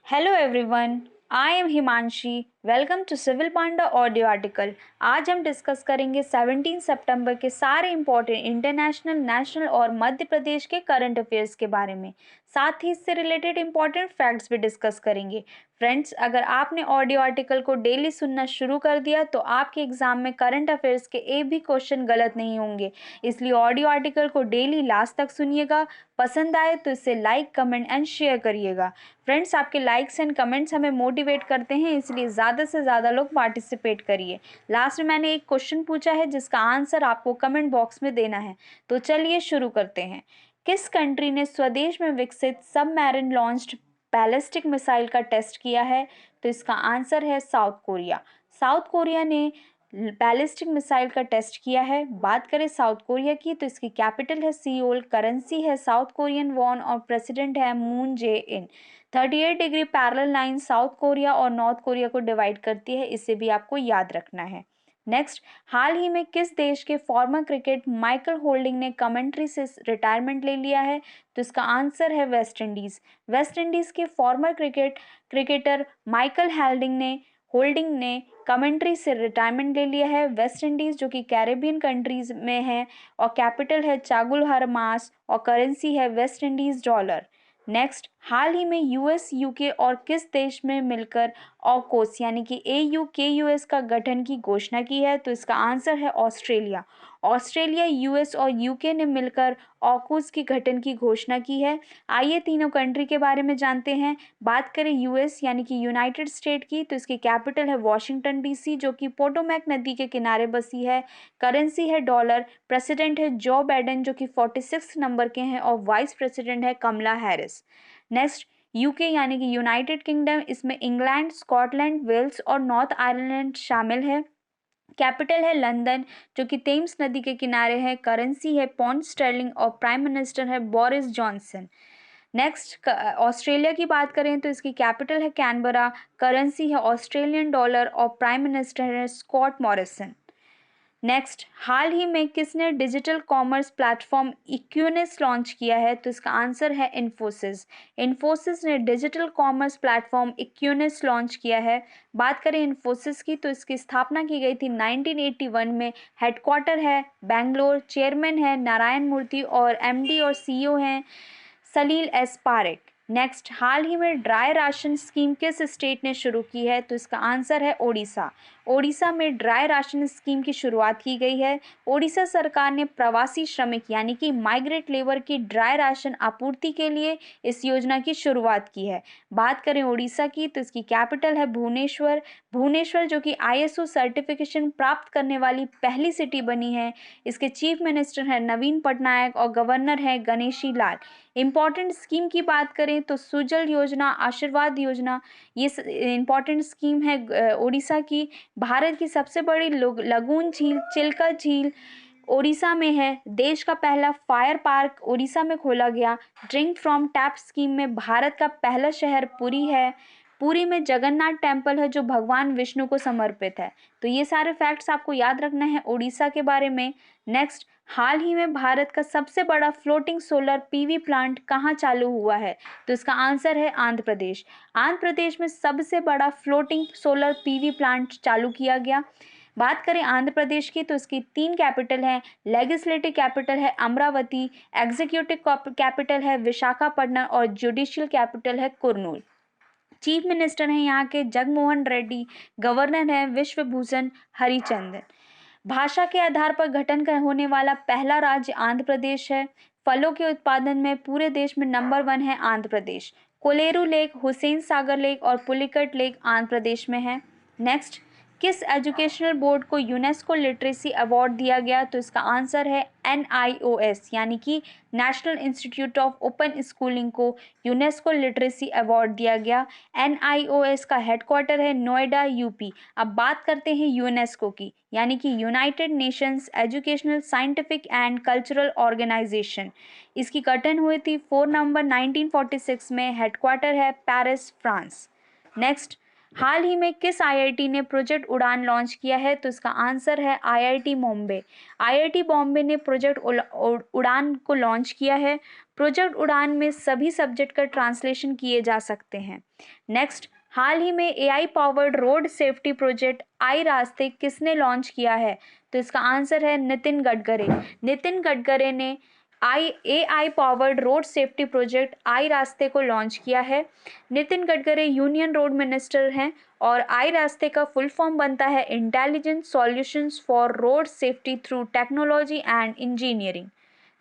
Hello everyone, I am Himanshi. Welcome to civil panda audio article. आज हम discuss करेंगे 17 सितंबर के सारे इंपॉर्टेंट इंटरनेशनल, नेशनल और मध्य प्रदेश के करंट अफेयर्स के बारे में। साथ ही इससे रिलेटेड इंपॉर्टेंट फैक्ट्स भी डिस्कस करेंगे। फ्रेंड्स, अगर आपने ऑडियो आर्टिकल को डेली सुनना शुरू कर दिया तो आपके एग्जाम में करंट अफेयर्स के एक भी क्वेश्चन गलत नहीं होंगे। इसलिए ऑडियो आर्टिकल को डेली लास्ट तक सुनिएगा। पसंद आए तो इसे लाइक, कमेंट एंड शेयर करिएगा। फ्रेंड्स, आपके लाइक्स एंड कमेंट्स हमें मोटिवेट करते हैं, इसलिए ज़्यादा से ज़्यादा लोग पार्टिसिपेट करिए। लास्ट में मैंने एक क्वेश्चन पूछा है जिसका आंसर आपको कमेंट बॉक्स में देना है। तो चलिए शुरू करते हैं। किस कंट्री ने स्वदेश में विकसित सबमरीन लॉन्च्ड बैलिस्टिक मिसाइल का टेस्ट किया है? तो इसका आंसर है साउथ कोरिया। साउथ कोरिया ने बैलिस्टिक मिसाइल का टेस्ट किया है। बात करें साउथ कोरिया की तो इसकी कैपिटल है सियोल, करेंसी है साउथ कोरियन वॉन और प्रेसिडेंट है मून जे इन। 38 degree parallel line south Korea और नॉर्थ कोरिया को डिवाइड करती है, इसे भी आपको याद रखना है। नेक्स्ट, हाल ही में किस देश के फॉर्मर क्रिकेट माइकल होल्डिंग ने कमेंट्री से रिटायरमेंट ले लिया है? तो इसका आंसर है वेस्ट इंडीज। वेस्ट इंडीज के फॉर्मर क्रिकेटर माइकल होल्डिंग ने कमेंट्री से रिटायरमेंट ले लिया है। वेस्ट इंडीज जो कि कैरेबियन कंट्रीज में है और कैपिटल है चागुलहरमास और करेंसी है वेस्ट इंडीज डॉलर। नेक्स्ट, हाल ही में यूएस, यूके और किस देश में मिलकर ऑकोस यानी कि AUKUS का गठन की घोषणा की है? तो इसका आंसर है ऑस्ट्रेलिया। ऑस्ट्रेलिया, यूएस और यूके ने मिलकर ऑकोस की गठन की घोषणा की है। आइए तीनों कंट्री के बारे में जानते हैं। बात करें यूएस यानी कि यूनाइटेड स्टेट की तो इसकी कैपिटल है वॉशिंगटन डीसी जो कि पोटोमैक नदी के किनारे बसी है। करेंसी है डॉलर। प्रेसिडेंट है जो बाइडेन जो कि 46 नंबर के हैं और वाइस प्रेसिडेंट है कमला हैरिस। नेक्स्ट, यूके यानी कि यूनाइटेड किंगडम, इसमें इंग्लैंड, स्कॉटलैंड, वेल्स और नॉर्थ आयरलैंड शामिल है। कैपिटल है लंदन जो कि थेम्स नदी के किनारे है। करेंसी है पौंड स्टर्लिंग और प्राइम मिनिस्टर है बोरिस जॉनसन। नेक्स्ट, ऑस्ट्रेलिया की बात करें तो इसकी कैपिटल है कैनबरा। करेंसी है ऑस्ट्रेलियन डॉलर और प्राइम मिनिस्टर है स्कॉट मॉरिसन। नेक्स्ट, हाल ही में किसने डिजिटल कॉमर्स प्लेटफॉर्म इक्यूनेस लॉन्च किया है? तो इसका आंसर है इन्फोसिस। इन्फोसिस ने डिजिटल कॉमर्स प्लेटफॉर्म इक्यूनेस लॉन्च किया है। बात करें इन्फोसिस की तो इसकी स्थापना की गई थी 1981 में। हेडक्वार्टर है बेंगलोर। चेयरमैन है नारायण मूर्ति और MD और CEO हैं सलील एस पारेख। नेक्स्ट, हाल ही में ड्राई राशन स्कीम किस स्टेट ने शुरू की है? तो इसका आंसर है ओडिशा। ओडिशा में ड्राई राशन स्कीम की शुरुआत की गई है। ओडिशा सरकार ने प्रवासी श्रमिक यानी कि माइग्रेट लेबर की ड्राई राशन आपूर्ति के लिए इस योजना की शुरुआत की है। बात करें ओडिशा की तो इसकी कैपिटल है भुवनेश्वर। भुवनेश्वर जो कि ISO सर्टिफिकेशन प्राप्त करने वाली पहली सिटी बनी है। इसके चीफ मिनिस्टर हैं नवीन पटनायक और गवर्नर हैं गणेशी लाल। इम्पॉर्टेंट स्कीम की बात करें तो सुजल योजना, आशीर्वाद योजना, ये इम्पॉर्टेंट स्कीम है ओडिशा की। भारत की सबसे बड़ी लगून झील चिल्का झील ओडिशा में है। देश का पहला फायर पार्क ओडिशा में खोला गया। ड्रिंक फ्रॉम टैप स्कीम में भारत का पहला शहर पुरी है। पुरी में जगन्नाथ टेम्पल है जो भगवान विष्णु को समर्पित है। तो ये सारे फैक्ट्स आपको याद रखना है ओडिशा के बारे में। नेक्स्ट, हाल ही में भारत का सबसे बड़ा फ्लोटिंग सोलर PV प्लांट कहाँ चालू हुआ है? तो इसका आंसर है आंध्र प्रदेश। आंध्र प्रदेश में सबसे बड़ा फ्लोटिंग सोलर PV प्लांट चालू किया गया। बात करें आंध्र प्रदेश की तो इसकी 3 कैपिटल हैं। लेजिस्लेटिव कैपिटल है अमरावती, एग्जीक्यूटिव कैपिटल है विशाखापट्टनम और जुडिशियल कैपिटल है कुर्नूल। चीफ मिनिस्टर हैं यहाँ के जगमोहन रेड्डी। गवर्नर हैं विश्वभूषण हरिचंदन। भाषा के आधार पर गठन होने वाला पहला राज्य आंध्र प्रदेश है। फलों के उत्पादन में पूरे देश में नंबर 1 है आंध्र प्रदेश। कोलेरू लेक, हुसैन सागर लेक और पुलिकट लेक आंध्र प्रदेश में है। नेक्स्ट, किस एजुकेशनल बोर्ड को यूनेस्को लिटरेसी अवार्ड दिया गया? तो इसका आंसर है NIOS यानी कि national institute of open schooling को यूनेस्को लिटरेसी अवार्ड दिया गया। NIOS का हेडक्वार्टर है नोएडा, UP। अब बात करते हैं यूनेस्को की यानी कि united nations educational, scientific and cultural organisation. इसकी गठन हुई थी 4 नवंबर 1946 में। हेडक्वार्टर है पेरिस, फ्रांस। नेक्स्ट, हाल ही में किस IIT ने प्रोजेक्ट उड़ान लॉन्च किया है? तो इसका आंसर है IIT बॉम्बे। IIT बॉम्बे ने प्रोजेक्ट उड़ान को लॉन्च किया है। प्रोजेक्ट उड़ान में सभी सब्जेक्ट का ट्रांसलेशन किए जा सकते हैं। नेक्स्ट, हाल ही में AI powered road safety project आई रास्ते किसने लॉन्च किया है? तो इसका आंसर है नितिन गडकरी। नितिन गडकरी ने AI powered road safety project iRASTE को लॉन्च किया है। Nitin Gadkari union road minister हैं और आई रास्ते का फुल फॉर्म बनता है intelligent solutions for road safety through technology and engineering.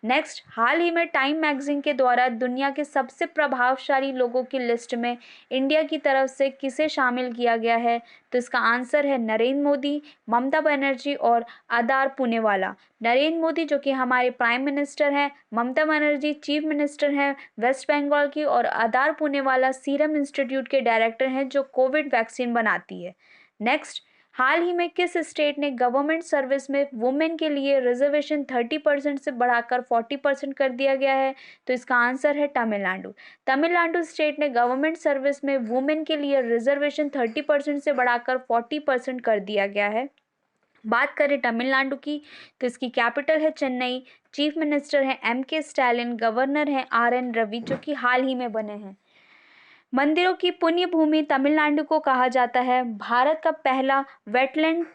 Next, हाल ही में टाइम मैगजीन के द्वारा दुनिया के सबसे प्रभावशाली लोगों की लिस्ट में इंडिया की तरफ से किसे शामिल किया गया है? तो इसका आंसर है नरेंद्र मोदी, ममता बनर्जी और आधार पुनेवाला। नरेंद्र मोदी जो कि हमारे प्राइम मिनिस्टर हैं, ममता बनर्जी चीफ मिनिस्टर हैं वेस्ट बंगाल की, और आधार पुनेवाला सीरम इंस्टीट्यूट के डायरेक्टर हैं जो कोविड वैक्सीन बनाती है। नेक्स्ट, हाल ही में किस स्टेट ने गवर्नमेंट सर्विस में वुमेन के लिए रिजर्वेशन 30% से बढ़ाकर 40% कर दिया गया है? तो इसका आंसर है तमिलनाडु। तमिलनाडु स्टेट ने गवर्नमेंट सर्विस में वुमेन के लिए रिजर्वेशन 30% से बढ़ाकर 40% कर दिया गया है। बात करें तमिलनाडु की, तो इसकी कैपिटल है चेन्नई, चीफ मिनिस्टर है एम.के. स्टालिन, गवर्नर है आर.एन. रवि जो कि हाल ही में बने हैं। मंदिरों की पुण्य भूमि तमिलनाडु को कहा जाता है। भारत का पहला वेटलैंड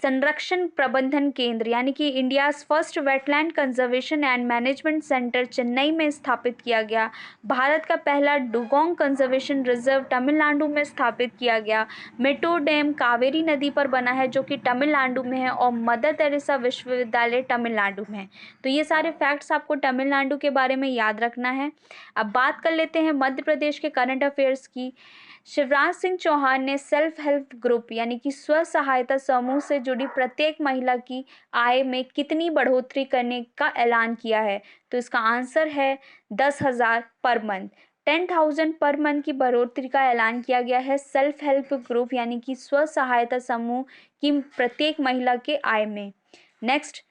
संरक्षण प्रबंधन केंद्र यानी कि India's first wetland conservation and management centre Chennai में स्थापित किया गया। भारत का पहला डुगोंग कंजर्वेशन रिजर्व तमिलनाडु में स्थापित किया गया। मेट्रो डैम कावेरी नदी पर बना है जो कि तमिलनाडु में है, और मदर तेरेसा विश्वविद्यालय तमिलनाडु में है। तो ये सारे फैक्ट्स आपको तमिलनाडु के बारे में याद रखना है। अब बात कर लेते हैं मध्य प्रदेश के करंट अफेयर्स की। शिवराज सिंह चौहान ने सेल्फ हेल्प ग्रुप यानी कि स्व सहायता समूह से जुड़ी प्रत्येक महिला की आय में कितनी बढ़ोतरी करने का ऐलान किया है? तो इसका आंसर है 10,000 पर मंथ। 10,000 पर मंथ की बढ़ोतरी का ऐलान किया गया है सेल्फ हेल्प ग्रुप यानी कि स्व सहायता समूह की प्रत्येक महिला के आय में। नेक्स्ट,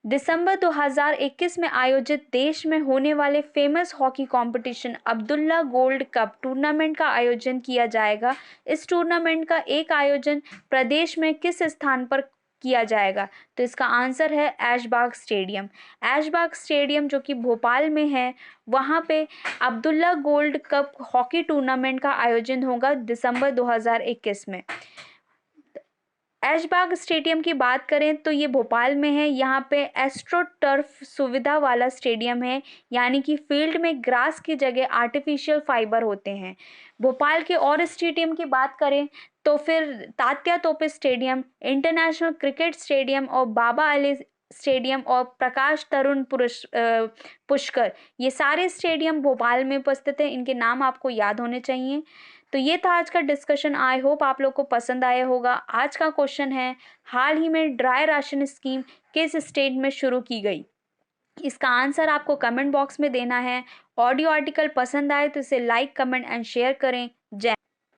दिसंबर 2021 में आयोजित देश में होने वाले famous hockey competition Abdullah gold cup tournament का आयोजन किया जाएगा। इस टूर्नामेंट का एक आयोजन प्रदेश में किस स्थान पर किया जाएगा? तो इसका आंसर है ऐशबाग स्टेडियम। ऐशबाग स्टेडियम जो कि भोपाल में है, वहाँ पे Abdullah gold cup hockey tournament का आयोजन होगा दिसंबर 2021 में। ऐशबाग स्टेडियम की बात करें तो ये भोपाल में है। यहाँ पे एस्ट्रो टर्फ सुविधा वाला स्टेडियम है, यानी कि फील्ड में ग्रास की जगह आर्टिफिशियल फाइबर होते हैं। भोपाल के और स्टेडियम की बात करें तो फिर तात्या तोपे स्टेडियम, इंटरनेशनल क्रिकेट स्टेडियम और बाबा अली स्टेडियम और प्रकाश तरुण पुष्कर, ये सारे स्टेडियम भोपाल में उपस्थित हैं। इनके नाम आपको याद होने चाहिए। तो ये था आज का डिस्कशन। आई होप आप लोग को पसंद आया होगा। आज का क्वेश्चन है, हाल ही में ड्राई राशन स्कीम किस स्टेट में शुरू की गई? इसका आंसर आपको कमेंट बॉक्स में देना है। ऑडियो आर्टिकल पसंद आए तो इसे लाइक, कमेंट एंड शेयर करें। जय